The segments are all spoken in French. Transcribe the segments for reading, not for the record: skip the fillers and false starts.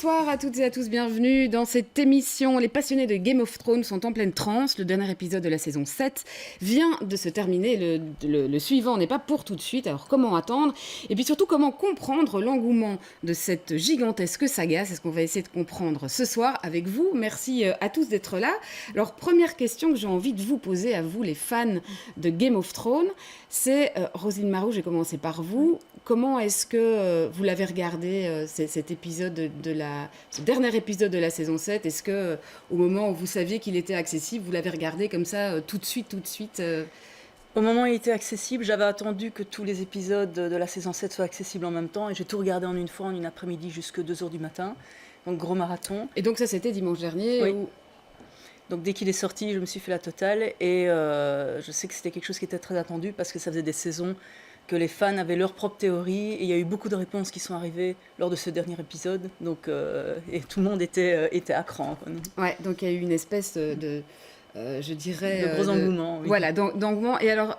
Bonsoir à toutes et à tous, bienvenue dans cette émission. Les passionnés de Game of Thrones sont en pleine transe. Le dernier épisode de la saison 7 vient de se terminer. Le suivant n'est pas pour tout de suite, alors comment attendre? Et puis surtout, comment comprendre l'engouement de cette gigantesque saga? C'est ce qu'on va essayer de comprendre ce soir avec vous. Merci à tous d'être là. Alors, première question que j'ai envie de vous poser à vous, les fans de Game of Thrones, c'est, Roselyne Marou, j'ai commencé par vous. Comment est-ce que vous l'avez regardé, cet épisode ce dernier épisode de la saison 7? Est-ce que au moment où vous saviez qu'il était accessible, vous l'avez regardé comme ça tout de suite Au moment où il était accessible, j'avais attendu que tous les épisodes de la saison 7 soient accessibles en même temps et j'ai tout regardé en une fois, en une après-midi jusqu'à 2h du matin. Donc gros marathon. Et donc ça c'était dimanche dernier Oui. Donc dès qu'il est sorti, je me suis fait la totale et je sais que c'était quelque chose qui était très attendu parce que ça faisait des saisons que les fans avaient leur propre théorie et il y a eu beaucoup de réponses qui sont arrivées lors de ce dernier épisode. Donc, et tout le monde était à cran. Ouais, donc il y a eu une espèce de je dirais... De gros engouement. Oui. Voilà, d'engouement. Et alors,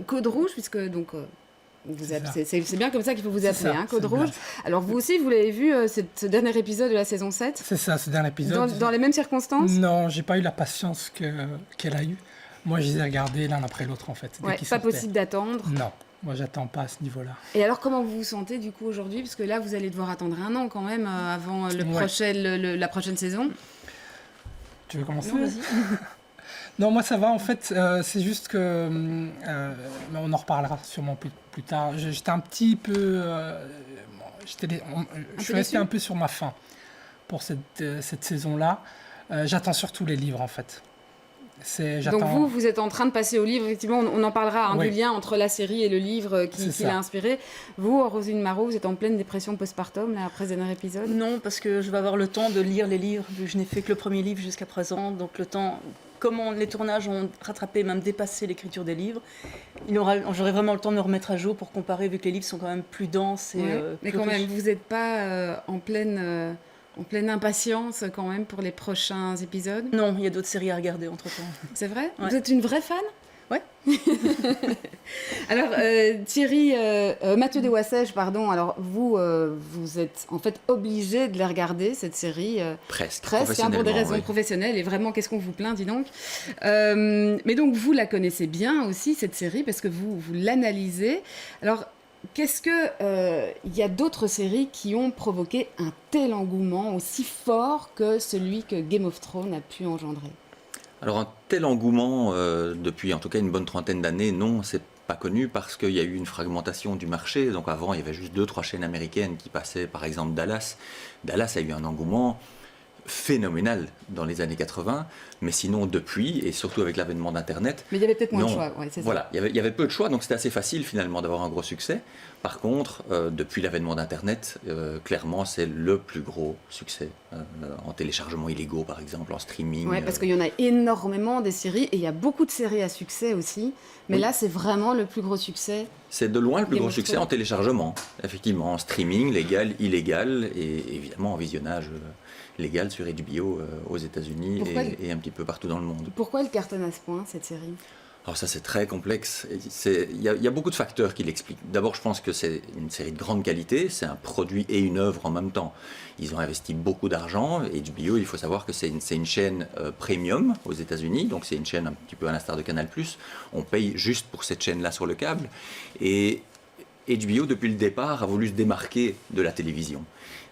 Code Rouge, puisque donc... c'est bien comme ça qu'il faut vous appeler, hein, Code Rouge. Alors vous aussi, vous l'avez vu, ce dernier épisode de la saison 7 ? C'est ça, ce dernier épisode. Dans les mêmes circonstances ? Non, j'ai pas eu la patience qu'elle a eue. Moi, je les ai regardés l'un après l'autre, en fait. Ouais, pas possible d'attendre. Non, moi, j'attends pas à ce niveau-là. Et alors, comment vous vous sentez, du coup, aujourd'hui ? Parce que là, vous allez devoir attendre un an, quand même, avant la prochaine saison. Tu veux commencer ? Non, vas-y. Non, moi ça va en fait, c'est juste que, on en reparlera sûrement plus tard, j'étais un petit peu, je suis resté un peu sur ma faim pour cette saison-là, j'attends surtout les livres en fait. Donc vous êtes en train de passer au livre, effectivement, on en parlera oui. du lien entre la série et le livre qui l'a inspiré. Vous, Roselyne Marot, vous êtes en pleine dépression postpartum là, après ce dernier épisode ? Non, parce que je vais avoir le temps de lire les livres, vu que je n'ai fait que le premier livre jusqu'à présent, donc le temps... Comment les tournages ont rattrapé, même dépassé l'écriture des livres, j'aurai vraiment le temps de me remettre à jour pour comparer, vu que les livres sont quand même plus denses. Mais quand même, vous n'êtes pas en pleine impatience quand même pour les prochains épisodes ? Non, il y a d'autres séries à regarder entre-temps. C'est vrai ? Ouais. Vous êtes une vraie fan ? Ouais. Alors, Mathieu Deswassèges, pardon, alors vous êtes en fait obligé de les regarder, cette série. Presque Pour des raisons professionnelles. Et vraiment, qu'est-ce qu'on vous plaint, dis donc. Mais donc, vous la connaissez bien aussi, cette série, parce que vous l'analysez. Alors, qu'est-ce que y a d'autres séries qui ont provoqué un tel engouement aussi fort que celui que Game of Thrones a pu engendrer ? Alors un tel engouement depuis en tout cas une bonne trentaine d'années, non, c'est pas connu parce qu'il y a eu une fragmentation du marché. Donc avant, il y avait juste 2-3 chaînes américaines qui passaient, par exemple Dallas. Dallas a eu un engouement phénoménal dans les années 80, mais sinon depuis, et surtout avec l'avènement d'Internet... Mais il y avait peut-être moins de choix, ouais, c'est ça. Voilà, il y avait peu de choix, donc c'était assez facile finalement d'avoir un gros succès. Par contre, depuis l'avènement d'Internet, clairement c'est le plus gros succès en téléchargements illégaux par exemple, en streaming. Oui, parce qu'il y en a énormément des séries, et il y a beaucoup de séries à succès aussi, mais là c'est vraiment le plus gros succès. C'est de loin le plus gros succès en téléchargement, effectivement, en streaming, légal, illégal, et évidemment en visionnage légal sur HBO aux États-Unis et un petit peu partout dans le monde. Pourquoi elle cartonne à ce point, cette série ? Alors ça c'est très complexe, il y a beaucoup de facteurs qui l'expliquent. D'abord je pense que c'est une série de grande qualité, c'est un produit et une œuvre en même temps. Ils ont investi beaucoup d'argent, HBO il faut savoir que c'est une chaîne premium aux États-Unis, donc c'est une chaîne un petit peu à l'instar de Canal+, on paye juste pour cette chaîne-là sur le câble, et HBO depuis le départ a voulu se démarquer de la télévision.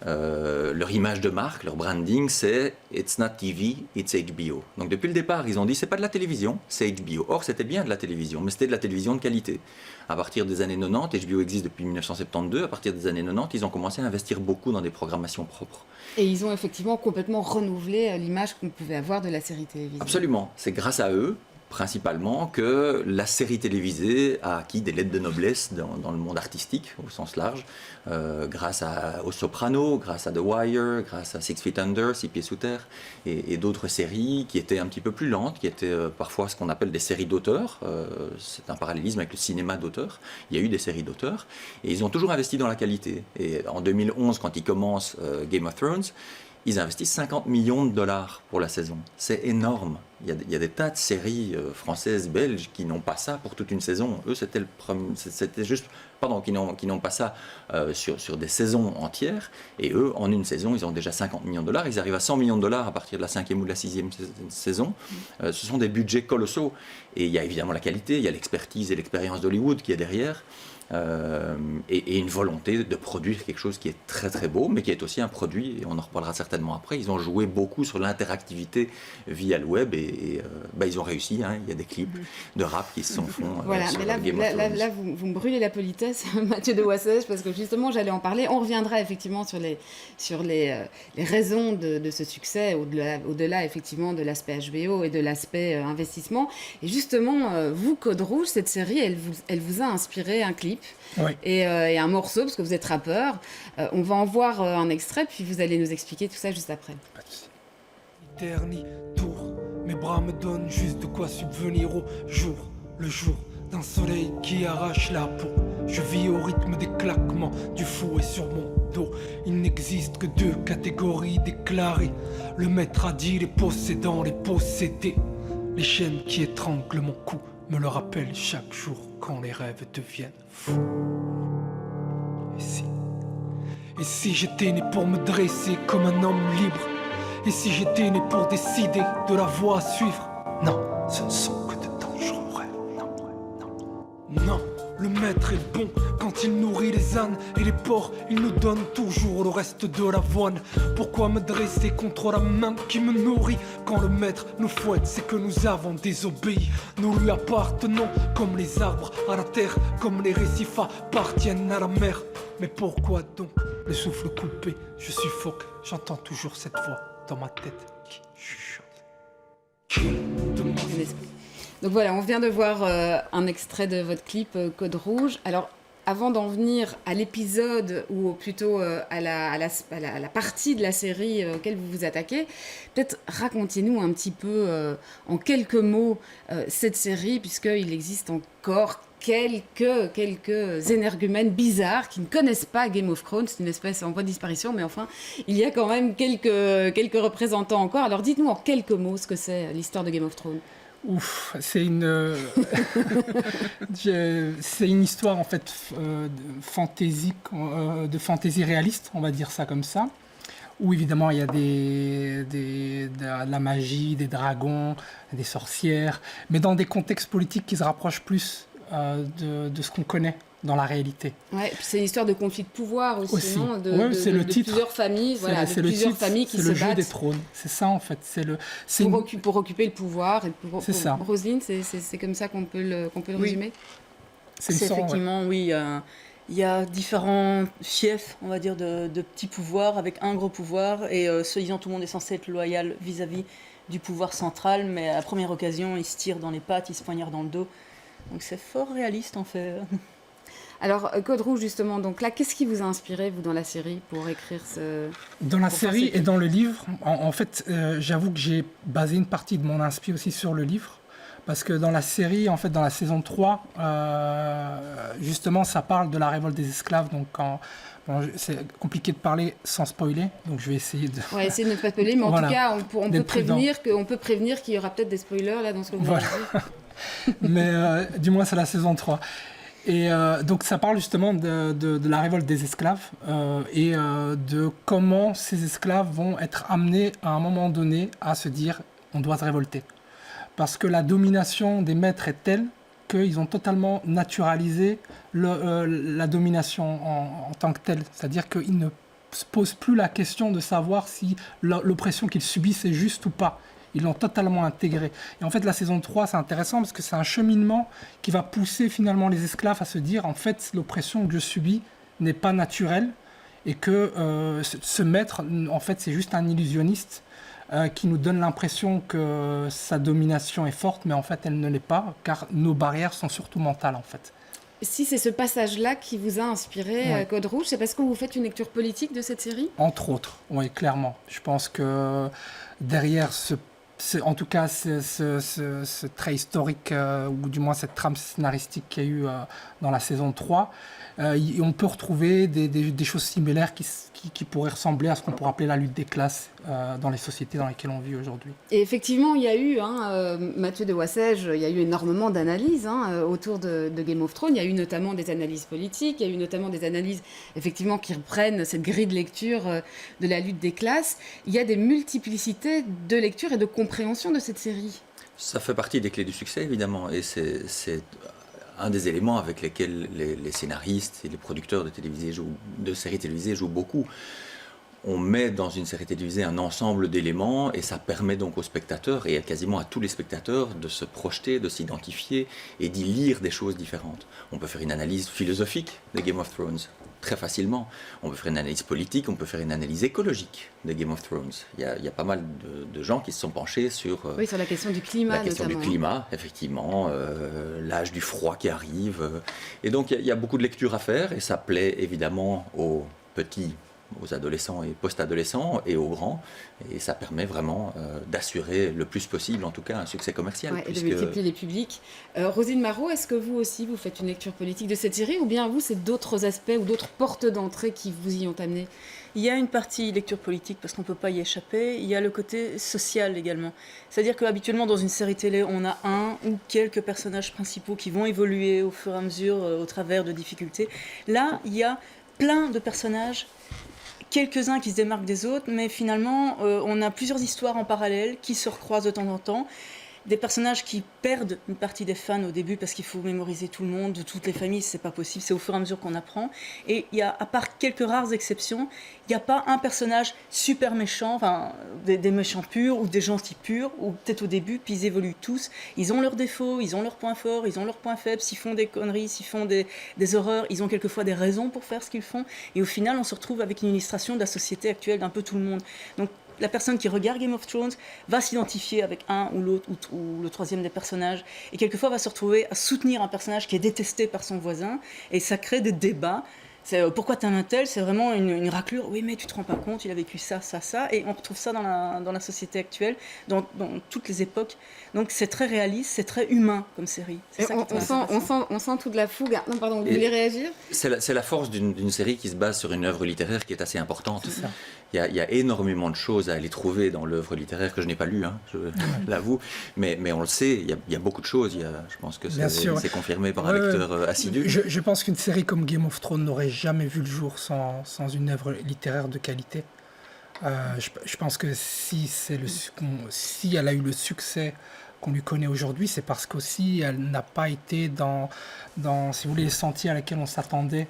Leur image de marque, leur branding, c'est « It's not TV, it's HBO ». Donc depuis le départ, ils ont dit « c'est pas de la télévision, c'est HBO ». Or, c'était bien de la télévision, mais c'était de la télévision de qualité. À partir des années 90, HBO existe depuis 1972, à partir des années 90, ils ont commencé à investir beaucoup dans des programmations propres. Et ils ont effectivement complètement renouvelé l'image qu'on pouvait avoir de la série télévisée. Absolument, c'est grâce à eux, principalement, que la série télévisée a acquis des lettres de noblesse dans le monde artistique au sens large, grâce aux Sopranos, grâce à The Wire, grâce à Six Feet Under, Six Pieds sous terre, et d'autres séries qui étaient un petit peu plus lentes, qui étaient parfois ce qu'on appelle des séries d'auteurs. C'est un parallélisme avec le cinéma d'auteur. Il y a eu des séries d'auteurs, et ils ont toujours investi dans la qualité. Et en 2011, quand ils commencent Game of Thrones, ils investissent 50 millions de dollars pour la saison. C'est énorme. Il y a des tas de séries françaises, belges qui n'ont pas ça pour toute une saison. Eux, c'était juste, qui n'ont pas ça sur des saisons entières. Et eux, en une saison, ils ont déjà 50 millions de dollars. Ils arrivent à 100 millions de dollars à partir de la 5e ou de la 6e saison. Ce sont des budgets colossaux. Et il y a évidemment la qualité, il y a l'expertise et l'expérience d'Hollywood qui est derrière. Et une volonté de produire quelque chose qui est très très beau, mais qui est aussi un produit, et on en reparlera certainement après. Ils ont joué beaucoup sur l'interactivité via le web, et ils ont réussi. Hein. Il y a des clips de rap qui se sont faits. Voilà, mais là vous me brûlez la politesse, Mathieu de Wassège, parce que justement j'allais en parler. On reviendra effectivement sur les raisons de ce succès, au-delà effectivement de l'aspect HBO et de l'aspect investissement. Et justement, vous, Code Rouge, cette série, elle vous a inspiré un clip. Oui. Et un morceau, parce que vous êtes rappeur. On va en voir un extrait, puis vous allez nous expliquer tout ça juste après. Pas de souci. Dernier tour, mes bras me donnent juste de quoi subvenir au jour, le jour d'un soleil qui arrache la peau. Je vis au rythme des claquements du fouet sur mon dos. Il n'existe que 2 catégories déclarées. Le maître a dit les possédants, les possédés. Les chaînes qui étranglent mon cou me le rappellent chaque jour quand les rêves deviennent fous. Et si j'étais né pour me dresser comme un homme libre? Et si j'étais né pour décider de la voie à suivre? Non, ce ne sont que de dangereux rêves. Non, le maître est bon quand il nourrit les ânes et les porcs, il nous donne toujours le reste de l'avoine. Pourquoi me dresser contre la main qui me nourrit? Quand le maître nous fouette, c'est que nous avons désobéi. Nous lui appartenons comme les arbres à la terre, comme les récifs appartiennent à la mer. Mais pourquoi donc le souffle coupé? Je suffoque, j'entends toujours cette voix dans ma tête qui chuchote. Donc voilà, on vient de voir un extrait de votre clip Code Rouge. Alors, avant d'en venir à l'épisode, ou plutôt à la partie de la série auquel vous vous attaquez, peut-être racontez-nous un petit peu, en quelques mots, cette série, puisqu'il existe encore quelques énergumènes bizarres qui ne connaissent pas Game of Thrones. C'est une espèce en voie de disparition, mais enfin, il y a quand même quelques représentants encore. Alors dites-nous en quelques mots ce que c'est l'histoire de Game of Thrones. Ouf, c'est une histoire en fait de fantaisie réaliste, on va dire ça comme ça, où évidemment il y a de la magie, des dragons, des sorcières, mais dans des contextes politiques qui se rapprochent plus de ce qu'on connaît dans la réalité. Ouais, puis c'est une histoire de conflit de pouvoir aussi. Non, c'est le titre. Plusieurs familles, plusieurs familles qui se battent. C'est le jeu des trônes, c'est ça en fait. Pour occuper le pouvoir. C'est ça. Roselyne, c'est comme ça qu'on peut le résumer. C'est effectivement, oui. Il y a différents fiefs, on va dire, de petits pouvoirs avec un gros pouvoir, et soi-disant tout le monde est censé être loyal vis-à-vis du pouvoir central, mais à la première occasion, ils se tirent dans les pattes, ils se poignardent dans le dos. Donc c'est fort réaliste en fait. Alors, Code Rouge, justement, donc là, qu'est-ce qui vous a inspiré, vous, dans la série, pour écrire ce... Dans la série et dans le livre, en fait, j'avoue que j'ai basé une partie de mon inspi aussi sur le livre, parce que dans la série, en fait, dans la saison 3, justement, ça parle de la révolte des esclaves, donc c'est compliqué de parler sans spoiler, donc je vais essayer de... On va essayer de ne pas spoiler, mais en tout cas, on peut prévenir qu'il y aura peut-être des spoilers, là, dans ce que vous avez dit. Mais du moins, c'est la saison 3. Et donc ça parle justement de la révolte des esclaves et de comment ces esclaves vont être amenés à un moment donné à se dire on doit se révolter. Parce que la domination des maîtres est telle qu'ils ont totalement naturalisé la domination en tant que telle. C'est-à-dire qu'ils ne se posent plus la question de savoir si l'oppression qu'ils subissent est juste ou pas. Ils l'ont totalement intégré. Et en fait, la saison 3, c'est intéressant parce que c'est un cheminement qui va pousser finalement les esclaves à se dire en fait, l'oppression que je subis n'est pas naturelle et que ce maître, en fait, c'est juste un illusionniste qui nous donne l'impression que sa domination est forte, mais en fait, elle ne l'est pas, car nos barrières sont surtout mentales, en fait. Si c'est ce passage-là qui vous a inspiré Code Rouge, c'est parce que vous faites une lecture politique de cette série ? Entre autres, oui, clairement. Je pense que derrière ce en tout cas, ce trait historique, ou du moins cette trame scénaristique qu'il y a eu dans la saison 3, on peut retrouver des choses similaires qui pourraient ressembler à ce qu'on pourrait appeler la lutte des classes dans les sociétés dans lesquelles on vit aujourd'hui. Et effectivement, il y a eu, Mathieu de Wassège, il y a eu énormément d'analyses autour de Game of Thrones. Il y a eu notamment des analyses politiques, il y a eu notamment des analyses effectivement qui reprennent cette grille de lecture de la lutte des classes. Il y a des multiplicités de lecture et de compréhension de cette série. Ça fait partie des clés du succès, évidemment, et c'est un des éléments avec lesquels les scénaristes et les producteurs de séries télévisées jouent beaucoup. On met dans une série télévisée un ensemble d'éléments et ça permet donc aux spectateurs et quasiment à tous les spectateurs de se projeter, de s'identifier et d'y lire des choses différentes. On peut faire une analyse philosophique de Game of Thrones très facilement. On peut faire une analyse politique, on peut faire une analyse écologique de Game of Thrones. Il y a pas mal de gens qui se sont penchés sur sur la question du climat, la question notamment. du climat, effectivement, l'âge du froid qui arrive. Et donc il y a beaucoup de lectures à faire et ça plaît évidemment aux petits, aux adolescents et post-adolescents et aux grands. Et ça permet vraiment d'assurer le plus possible, en tout cas, un succès commercial. Et de multiplier les publics. Roselyne Marot, est-ce que vous aussi, vous faites une lecture politique de cette série ou bien vous, c'est d'autres aspects ou d'autres portes d'entrée qui vous y ont amené ? Il y a une partie lecture politique parce qu'on ne peut pas y échapper. Il y a le côté social également. C'est-à-dire qu'habituellement, dans une série télé, on a un ou quelques personnages principaux qui vont évoluer au fur et à mesure, au travers de difficultés. Là, il y a plein de personnages, quelques-uns qui se démarquent des autres, mais finalement, on a plusieurs histoires en parallèle qui se recroisent de temps en temps. Des personnages qui perdent une partie des fans au début parce qu'il faut mémoriser tout le monde, de toutes les familles, c'est pas possible, c'est au fur et à mesure qu'on apprend. Et il y a, à part quelques rares exceptions, il n'y a pas un personnage super méchant, enfin des méchants purs ou des gentils purs, ou peut-être au début, puis ils évoluent tous. Ils ont leurs défauts, ils ont leurs points forts, ils ont leurs points faibles, s'ils font des conneries, s'ils font des horreurs, ils ont quelquefois des raisons pour faire ce qu'ils font. Et au final, on se retrouve avec une illustration de la société actuelle d'un peu tout le monde. Donc, la personne qui regarde Game of Thrones va s'identifier avec un ou l'autre ou le troisième des personnages et quelquefois va se retrouver à soutenir un personnage qui est détesté par son voisin et ça crée des débats. C'est pourquoi t'aimes un tel, c'est vraiment une raclure. Oui, mais tu te rends pas compte, il a vécu ça, ça, ça. Et on retrouve ça dans la société actuelle, dans toutes les époques. Donc c'est très réaliste, c'est très humain comme série. On sent toute la fougue. Non, pardon, vous voulez réagir ? C'est la force d'une série qui se base sur une œuvre littéraire qui est assez importante. Il y a énormément de choses à aller trouver dans l'œuvre littéraire que je n'ai pas lue, je l'avoue. Mais on le sait, il y a beaucoup de choses. Je pense que c'est confirmé par un lecteur assidu. Je pense qu'une série comme Game of Thrones n'aurait jamais vu le jour sans une œuvre littéraire de qualité. Je pense que si elle a eu le succès qu'on lui connaît aujourd'hui, c'est parce qu'aussi elle n'a pas été dans si vous voulez, les sentiers à lesquels on s'attendait,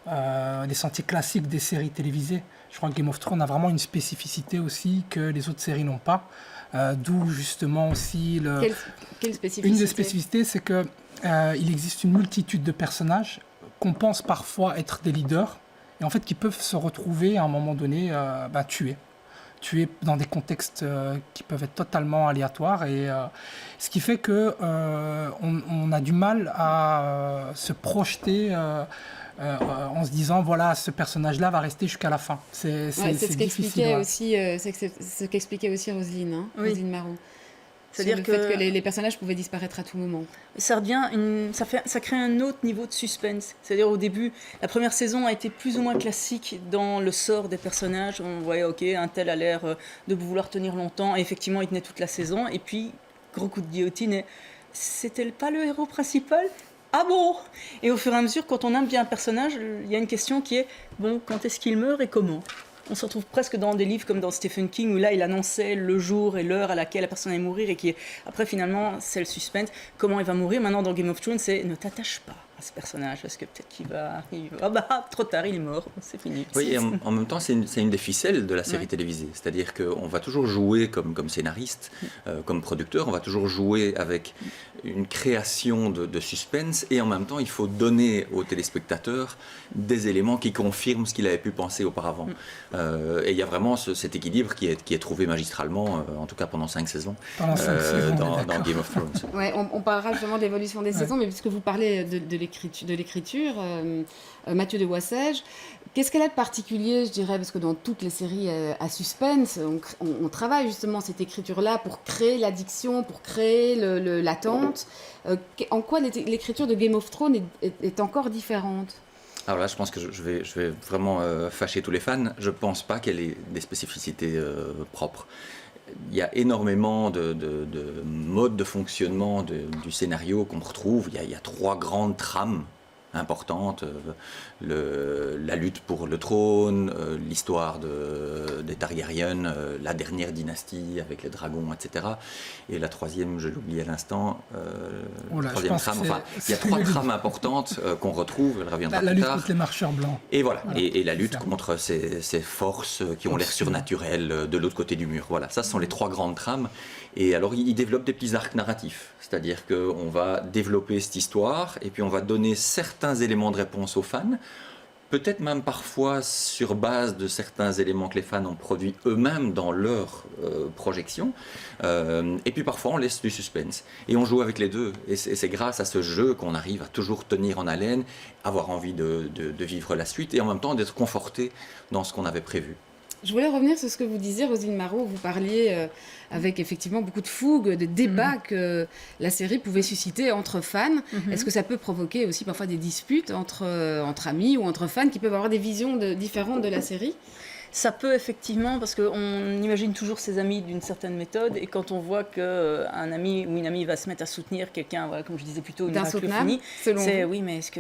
les sentiers classiques des séries télévisées. Je crois que Game of Thrones a vraiment une spécificité aussi que les autres séries n'ont pas. D'où justement aussi Quelle spécificité ? Une des spécificités, c'est que il existe une multitude de personnages qu'on pense parfois être des leaders et en fait qui peuvent se retrouver à un moment donné tués dans des contextes qui peuvent être totalement aléatoires et ce qui fait que on a du mal à se projeter en se disant voilà, ce personnage-là va rester jusqu'à la fin. C'est ce qu'expliquait aussi Roselyne, Roselyne Marot. C'est-à-dire que les personnages pouvaient disparaître à tout moment. Ça crée un autre niveau de suspense. C'est-à-dire au début, la première saison a été plus ou moins classique dans le sort des personnages. On voyait, ok, un tel a l'air de vouloir tenir longtemps. Et effectivement, il tenait toute la saison. Et puis, gros coup de guillotine. Et c'était pas le héros principal ? Ah bon ? Et au fur et à mesure, quand on aime bien un personnage, il y a une question qui est, bon, quand est-ce qu'il meurt et comment ? On se retrouve presque dans des livres comme dans Stephen King où là il annonçait le jour et l'heure à laquelle la personne allait mourir et qui est, après finalement c'est le suspense, comment il va mourir. Maintenant dans Game of Thrones c'est ne t'attache pas à ce personnage parce que peut-être qu'il va trop tard il est mort, c'est fini. Oui, et en même temps c'est une des ficelles de la série télévisée, c'est-à-dire qu'on va toujours jouer comme scénariste, comme producteur, on va toujours jouer avec une création de suspense et en même temps il faut donner aux téléspectateurs des éléments qui confirment ce qu'il avait pu penser auparavant. Et il y a vraiment cet équilibre qui est trouvé magistralement, en tout cas pendant 5 saisons, dans Game of Thrones. Ouais, on parlera justement de l'évolution des saisons, mais puisque vous parlez de l'écriture, Mathieu de Wassège. Qu'est-ce qu'elle a de particulier, je dirais, parce que dans toutes les séries à suspense, on travaille justement cette écriture-là pour créer l'addiction, pour créer l'attente. En quoi l'écriture de Game of Thrones est encore différente ? Alors là, je pense que je vais vraiment fâcher tous les fans. Je ne pense pas qu'elle ait des spécificités propres. Il y a énormément de modes de fonctionnement du scénario qu'on retrouve. Il y a 3 grandes trames importantes. La lutte pour le trône, l'histoire des Targaryen, la dernière dynastie avec les dragons, etc. Et la 3e, je l'oublie à l'instant, troisième trame. Enfin, il y a 3 trames importantes qu'on retrouve, elle reviendra plus tard. La lutte contre les marcheurs blancs. Et voilà, et la lutte contre ces forces qui ont l'air surnaturelles de l'autre côté du mur. Voilà, ça ce sont les 3 grandes trames. Et alors, il développe des petits arcs narratifs, c'est-à-dire qu'on va développer cette histoire et puis on va donner certains éléments de réponse aux fans, peut-être même parfois sur base de certains éléments que les fans ont produits eux-mêmes dans leur projection, et puis parfois on laisse du suspense. Et on joue avec les deux, et c'est grâce à ce jeu qu'on arrive à toujours tenir en haleine, avoir envie de vivre la suite et en même temps d'être conforté dans ce qu'on avait prévu. Je voulais revenir sur ce que vous disiez, Roselyne Marot. Vous parliez avec effectivement beaucoup de fougue, de débats que la série pouvait susciter entre fans. Est-ce que ça peut provoquer aussi parfois des disputes entre amis ou entre fans qui peuvent avoir des visions différentes de la série ? Ça peut effectivement, parce qu'on imagine toujours ses amis d'une certaine méthode, et quand on voit qu'un ami ou une amie va se mettre à soutenir quelqu'un, voilà, comme je disais plutôt, une raclophonie, c'est oui, mais est-ce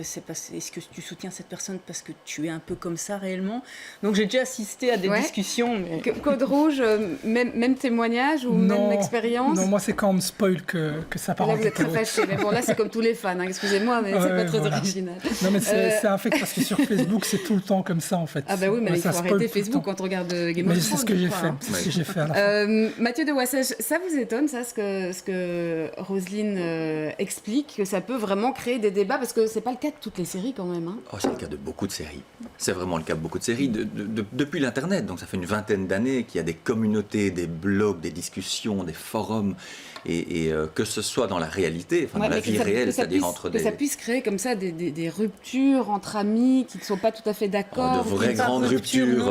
que tu soutiens cette personne parce que tu es un peu comme ça réellement ? Donc j'ai déjà assisté à des discussions. Mais... Code rouge, même témoignage ou même expérience ? Non, moi c'est quand on me spoil que ça part en Là vous êtes très fâché, mais bon là c'est comme tous les fans, hein, excusez-moi, mais c'est pas très original. Non mais c'est un fait parce que sur Facebook c'est tout le temps comme ça en fait. Ah bah oui, mais il faut arrêter Facebook quand on regarde Game of Thrones. Mais c'est ce que j'ai fait. C'est ce que j'ai fait à la fin. Mathieu de Wassège, ça vous étonne, ça, ce que Roselyne explique, que ça peut vraiment créer des débats, parce que c'est pas le cas de toutes les séries quand même. Hein. Oh, c'est le cas de beaucoup de séries. C'est vraiment le cas de beaucoup de séries. Depuis l'Internet, donc ça fait une vingtaine d'années qu'il y a des communautés, des blogs, des discussions, des forums, et que ce soit dans la réalité, dans la vie réelle, c'est-à-dire entre des... Que ça puisse créer comme ça des ruptures entre amis qui ne sont pas tout à fait d'accord. De vraies grandes ruptures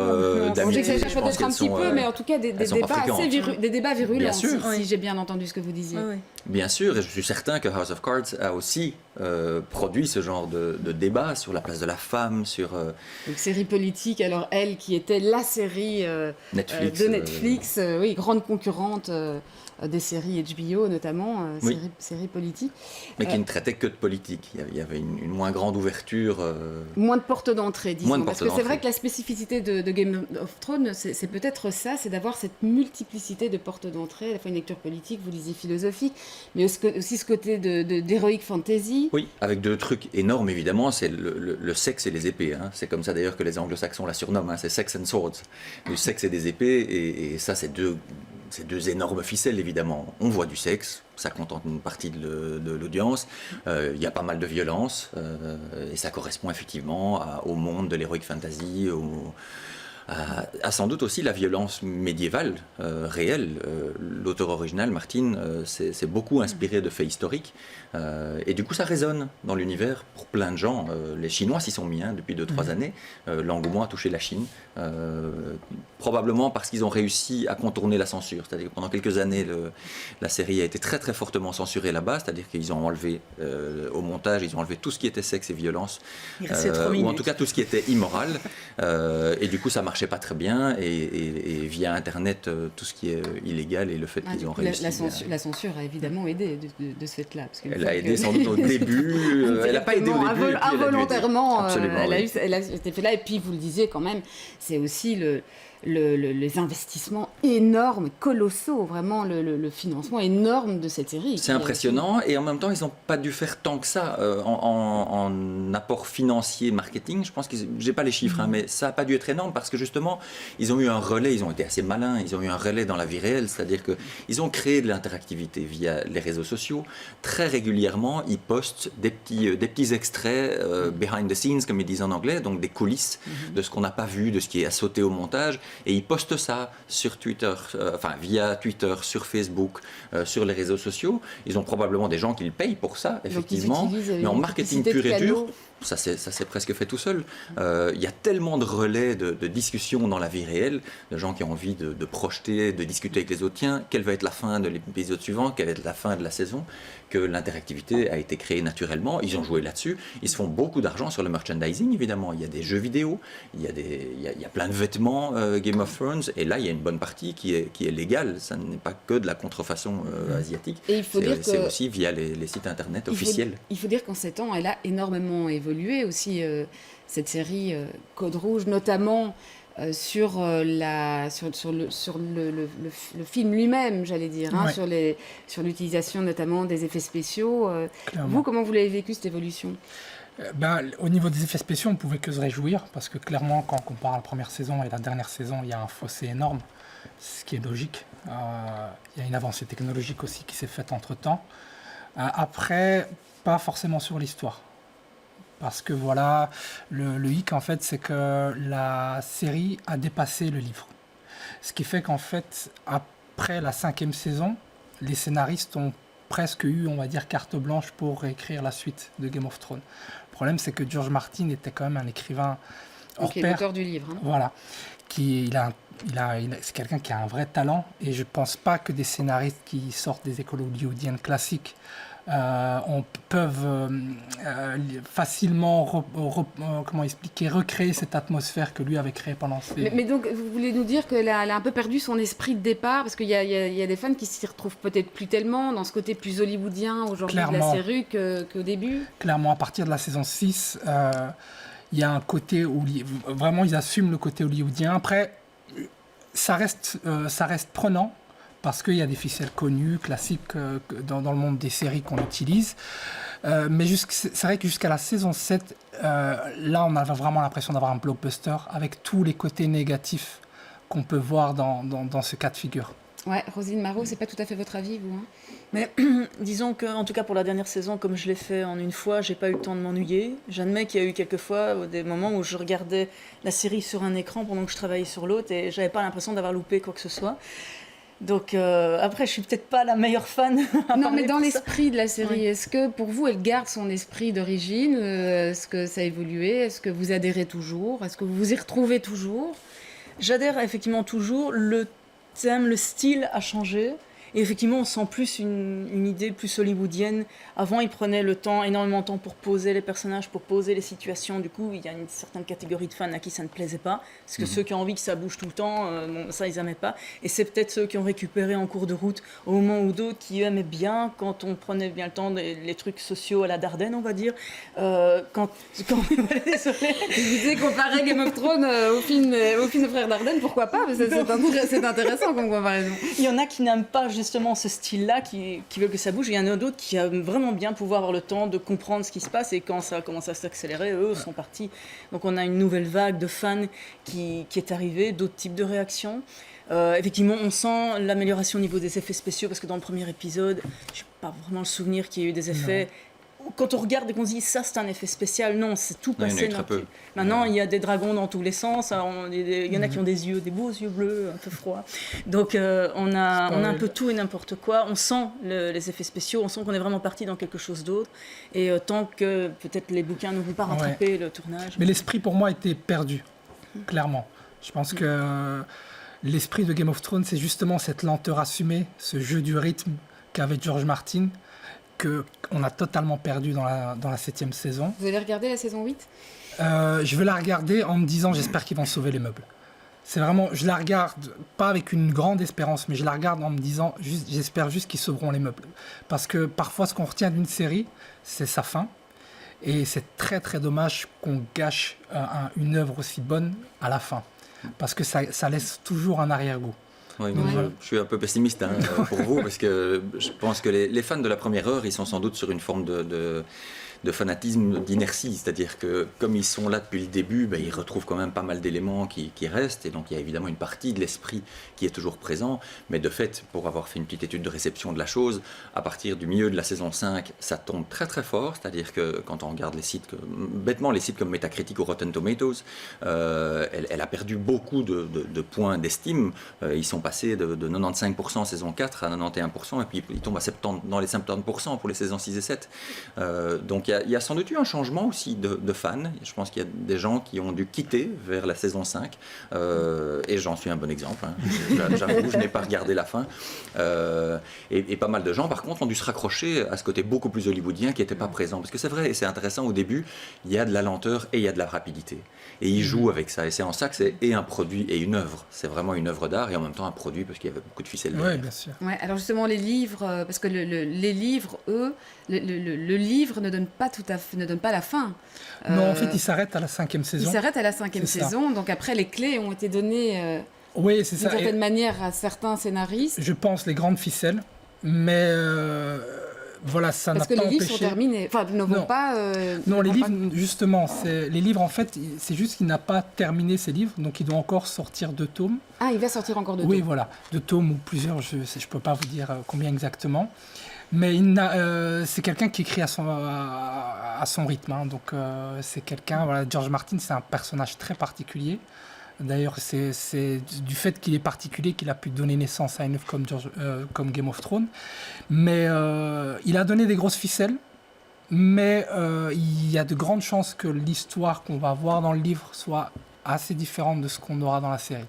d'amitié. J'exagère peut-être un petit peu, mais en tout cas des débats virulents, si j'ai bien entendu ce que vous disiez. Oui. Bien sûr, et je suis certain que House of Cards a aussi produit ce genre de débat sur la place de la femme, sur... Donc série politique, alors elle qui était la série Netflix, de Netflix, oui, grande concurrente des séries HBO notamment, séries politiques. Mais qui ne traitait que de politique. Il y avait une moins grande ouverture. Moins de portes d'entrée, disons. Parce que c'est vrai que la spécificité de Game of Thrones, c'est peut-être ça, c'est d'avoir cette multiplicité de portes d'entrée, à la fois une lecture politique, vous disiez philosophique, mais aussi ce côté d'heroic fantasy. Oui, avec 2 trucs énormes, évidemment, c'est le sexe et les épées. Hein. C'est comme ça d'ailleurs que les anglo-saxons la surnomment, hein. C'est Sex and Swords. Du sexe et des épées, et ça, c'est deux énormes ficelles, évidemment. On voit du sexe, ça contente une partie de l'audience. Il y a pas mal de violence, et ça correspond effectivement au monde de l'heroic fantasy, à sans doute aussi la violence médiévale réelle. L'auteur original, Martin, s'est beaucoup inspiré de faits historiques, et du coup ça résonne dans l'univers pour plein de gens. Les Chinois s'y sont mis depuis 2-3 années. L'engouement a touché la Chine, probablement parce qu'ils ont réussi à contourner la censure. C'est-à-dire que pendant quelques années, la série a été très très fortement censurée là-bas, c'est-à-dire qu'ils ont enlevé au montage, ils ont enlevé tout ce qui était sexe et violence, ou en tout cas tout ce qui était immoral, et du coup ça marchait pas très bien, et via Internet, tout ce qui est illégal, et le fait qu'ils ont réussi... La censure a évidemment aidé de ce fait-là. Parce elle a aidé sans doute au début, elle n'a pas aidé au début. Involontairement, elle a eu cet effet-là, et puis vous le disiez quand même, c'est aussi les investissements énormes, colossaux, vraiment le financement énorme de cette série. C'est impressionnant, et en même temps ils n'ont pas dû faire tant que ça en apport financier, marketing. Je pense que j'ai pas les chiffres, mais ça n'a pas dû être énorme, parce que justement, ils ont eu un relais, ils ont été assez malins, ils ont eu un relais dans la vie réelle, c'est-à-dire qu'ils ont créé de l'interactivité via les réseaux sociaux. Très régulièrement, ils postent des petits extraits behind the scenes, comme ils disent en anglais, donc des coulisses de ce qu'on n'a pas vu, de ce qui est à sauter au montage, et ils postent ça sur Twitter, via Twitter, sur Facebook, sur les réseaux sociaux. Ils ont probablement des gens qui le payent pour ça, effectivement, mais en marketing pur et dur, ça s'est presque fait tout seul. Il y a tellement de relais de discussions dans la vie réelle, de gens qui ont envie de projeter, de discuter avec les autres. Tiens, quelle va être la fin de l'épisode suivant, quelle va être la fin de la saison, que l'interactivité a été créée naturellement. Ils ont joué là-dessus. Ils se font beaucoup d'argent sur le merchandising, évidemment. Il y a des jeux vidéo, il y a plein de vêtements Game of Thrones, et là, il y a une bonne partie qui est légale. Ça n'est pas que de la contrefaçon asiatique. Et il faut dire c'est que aussi via les sites internet officiels. Il faut dire qu'en 7 ans, elle a énormément évolué aussi, cette série Code Rouge, notamment sur le film lui-même, j'allais dire, sur l'utilisation notamment des effets spéciaux. Vous, comment vous l'avez vécu, cette évolution ? Au niveau des effets spéciaux, on ne pouvait que se réjouir, parce que clairement, quand on compare la première saison et la dernière saison, il y a un fossé énorme, ce qui est logique. Il y a une avancée technologique aussi qui s'est faite entre-temps. Après, pas forcément sur l'histoire. Parce que voilà, le hic, en fait, c'est que la série a dépassé le livre. Ce qui fait qu'en fait, après la 5e saison, les scénaristes ont presque eu, on va dire, carte blanche pour réécrire la suite de Game of Thrones. Le problème, c'est que George Martin était quand même un écrivain hors pair. L'auteur du livre. Hein. Voilà. C'est quelqu'un qui a un vrai talent, et je ne pense pas que des scénaristes qui sortent des écoles hollywoodiennes classiques peuvent facilement recréer cette atmosphère que lui avait créée pendant ses... Mais donc, vous voulez nous dire qu'elle a un peu perdu son esprit de départ, parce qu'il y a des fans qui s'y retrouvent peut-être plus tellement dans ce côté plus hollywoodien aujourd'hui de la série qu'au début. Clairement, à partir de la saison 6, il y a un côté où vraiment ils assument le côté hollywoodien. Après, ça reste prenant, parce qu'il y a des ficelles connues, classiques dans le monde des séries qu'on utilise. Mais c'est vrai que jusqu'à la saison 7, là, on avait vraiment l'impression d'avoir un blockbuster avec tous les côtés négatifs qu'on peut voir dans ce cas de figure. Ouais, Roselyne Marot, c'est pas tout à fait votre avis, vous, hein ? Mais disons qu'en tout cas pour la dernière saison, comme je l'ai fait en une fois, j'ai pas eu le temps de m'ennuyer. J'admets qu'il y a eu quelques fois des moments où je regardais la série sur un écran pendant que je travaillais sur l'autre et j'avais pas l'impression d'avoir loupé quoi que ce soit. Donc après, je suis peut-être pas la meilleure fan. Non, mais dans l'esprit de la série, est-ce que pour vous, elle garde son esprit d'origine ? Est-ce que ça a évolué ? Est-ce que vous adhérez toujours ? Est-ce que vous vous y retrouvez toujours ? J'adhère effectivement toujours. Le thème, le style a changé. Et effectivement, on sent plus une idée plus hollywoodienne. Avant, ils prenaient énormément de temps pour poser les personnages, pour poser les situations. Du coup, il y a une certaine catégorie de fans à qui ça ne plaisait pas. Parce que ceux qui ont envie que ça bouge tout le temps, ça, ils n'aimaient pas. Et c'est peut-être ceux qui ont récupéré en cours de route, au moment ou d'autres, qui aimaient bien quand on prenait bien le temps, les trucs sociaux à la Dardenne, on va dire. Désolée. Je disais comparer Game of Thrones au film de Frères Dardenne, pourquoi pas ? C'est intéressant comme comparaison. Il y en a qui n'aiment pas justement ce style-là, qui veulent que ça bouge. Il y en a d'autres qui aiment vraiment bien pouvoir avoir le temps de comprendre ce qui se passe, et quand ça commence à s'accélérer, eux sont partis. Donc on a une nouvelle vague de fans qui est arrivée, d'autres types de réactions. Effectivement, on sent l'amélioration au niveau des effets spéciaux, parce que dans le premier épisode, je n'ai pas vraiment le souvenir qu'il y ait eu des effets... Quand on regarde et qu'on se dit ça c'est un effet spécial, non, c'est tout passé. Maintenant il y a des dragons dans tous les sens, il y en a qui ont des beaux yeux bleus, un peu froids. Donc on a un peu tout et n'importe quoi. On sent les effets spéciaux, on sent qu'on est vraiment parti dans quelque chose d'autre. Et tant que peut-être les bouquins ne vont pas rattraper le tournage. Mais l'esprit pour moi était perdu, clairement. Je pense que l'esprit de Game of Thrones, c'est justement cette lenteur assumée, ce jeu du rythme qu'avait George Martin, qu'on a totalement perdu dans la 7e saison. Vous allez regarder la saison 8 ? Je vais la regarder en me disant j'espère qu'ils vont sauver les meubles. C'est vraiment, je la regarde pas avec une grande espérance, mais je la regarde en me disant j'espère juste qu'ils sauveront les meubles. Parce que parfois ce qu'on retient d'une série, c'est sa fin. Et c'est très très dommage qu'on gâche une œuvre aussi bonne à la fin. Parce que ça laisse toujours un arrière-goût. Oui, je suis un peu pessimiste pour vous, parce que je pense que les fans de la première heure, ils sont sans doute sur une forme de fanatisme, d'inertie. C'est-à-dire que comme ils sont là depuis le début, ils retrouvent quand même pas mal d'éléments qui restent. Et donc il y a évidemment une partie de l'esprit qui est toujours présent. Mais de fait, pour avoir fait une petite étude de réception de la chose, à partir du milieu de la saison 5, ça tombe très très fort. C'est-à-dire que quand on regarde les sites, bêtement les sites comme Metacritic ou Rotten Tomatoes, elle a perdu beaucoup de points d'estime. Ils sont passés de 95% saison 4 à 91%, et puis ils tombent dans les 70% pour les saisons 6 et 7. Donc il y a sans doute eu un changement aussi de fans. Je pense qu'il y a des gens qui ont dû quitter vers la saison 5, et j'en suis un bon exemple. J'avoue, je n'ai pas regardé la fin. Et pas mal de gens, par contre, ont dû se raccrocher à ce côté beaucoup plus hollywoodien qui n'était pas présent. Parce que c'est vrai, et c'est intéressant, au début, il y a de la lenteur et il y a de la rapidité. Et ils jouent avec ça. Et c'est en ça que c'est et un produit et une œuvre. C'est vraiment une œuvre d'art et en même temps un produit parce qu'il y avait beaucoup de ficelles derrière. Oui, bien sûr. Ouais, alors justement, les livres, parce que les livres, eux, le livre ne donne pas ne donne pas la fin. Non, en fait, il s'arrête à la 5e saison. Il s'arrête à la 5e saison, donc après, les clés ont été données Oui, c'est d'une ça. certaine manière à certains scénaristes. Je pense les grandes ficelles, mais voilà, ça n'a Parce pas que les empêché. livres sont terminés, enfin, ne vont Non. pas... Non, les ne vont livres, pas- justement, les livres, en fait, c'est juste qu'il n'a pas terminé ses livres, donc il doit encore sortir 2 tomes. Ah, il va sortir encore de Oui, tomes. voilà, 2 tomes ou plusieurs, je ne peux pas vous dire combien exactement. Mais c'est quelqu'un qui écrit à son rythme. Hein. Donc, c'est quelqu'un, voilà, George Martin, c'est un personnage très particulier. D'ailleurs, c'est du fait qu'il est particulier qu'il a pu donner naissance à une œuvre comme Game of Thrones. Mais il a donné des grosses ficelles. Mais il y a de grandes chances que l'histoire qu'on va voir dans le livre soit assez différente de ce qu'on aura dans la série.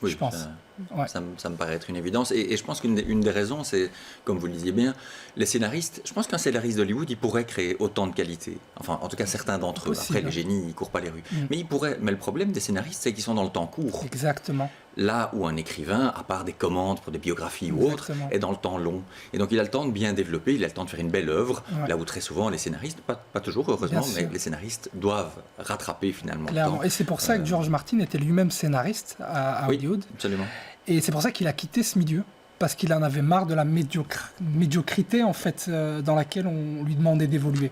Oui, je pense. Ouais. Ça me paraît être une évidence. Et je pense qu'une des raisons, c'est, comme vous le disiez bien, les scénaristes. Je pense qu'un scénariste d'Hollywood, il pourrait créer autant de qualité. Enfin, en tout cas, certains d'entre eux. Possible. Après, les génies, ils courent pas les rues. Mais ils pourraient. Mais le problème des scénaristes, c'est qu'ils sont dans le temps court. Exactement. Là où un écrivain, à part des commandes pour des biographies ou autres, Exactement. est dans le temps long. Et donc il a le temps de bien développer, il a le temps de faire une belle œuvre, Ouais. là où très souvent les scénaristes, pas toujours heureusement, Bien mais sûr. les scénaristes doivent rattraper finalement Clairement. le temps. Et c'est pour ça que George Martin était lui-même scénariste à Oui, Hollywood. absolument. Et c'est pour ça qu'il a quitté ce milieu. Parce qu'il en avait marre de la médiocrité en fait, dans laquelle on lui demandait d'évoluer.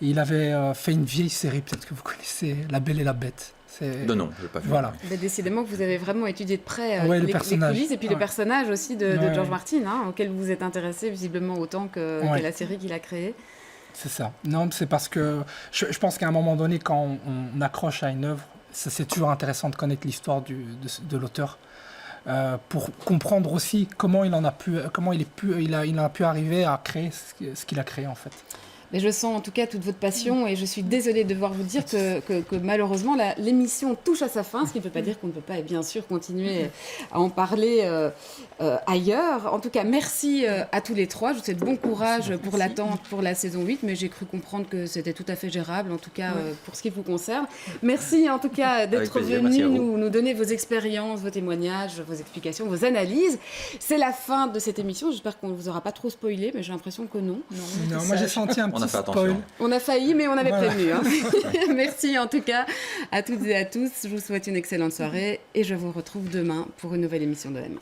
Et il avait fait une vieille série, peut-être que vous connaissez, La Belle et la Bête. Non, je n'ai pas vu. Voilà. Ben, décidément que vous avez vraiment étudié de près Ouais, le les personnage. coulisses et puis le Ouais. personnage aussi de Ouais, George ouais. Martin, hein, auquel vous vous êtes intéressé visiblement autant que la série qu'il a créée. C'est ça. Non, c'est parce que je pense qu'à un moment donné, quand on accroche à une œuvre, c'est toujours intéressant de connaître l'histoire de l'auteur. Pour comprendre aussi comment il en a pu arriver à créer ce qu'il a créé en fait. Mais je sens en tout cas toute votre passion et je suis désolée de devoir vous dire que malheureusement l'émission touche à sa fin, ce qui ne veut pas dire qu'on ne peut pas bien sûr continuer à en parler ailleurs. En tout cas, merci à tous les trois. Je vous souhaite bon courage pour l'attente pour la saison 8, mais j'ai cru comprendre que c'était tout à fait gérable, en tout cas pour ce qui vous concerne. Merci en tout cas d'être plaisir, merci à venu vous. nous donner vos expériences, vos témoignages, vos explications, vos analyses. C'est la fin de cette émission. J'espère qu'on ne vous aura pas trop spoilé, mais j'ai l'impression que non. Non, moi j'ai senti un On a petit fait spoil. attention. On a failli, mais on avait Voilà. prévenu. Hein. Merci en tout cas à toutes et à tous. Je vous souhaite une excellente soirée et je vous retrouve demain pour une nouvelle émission de M.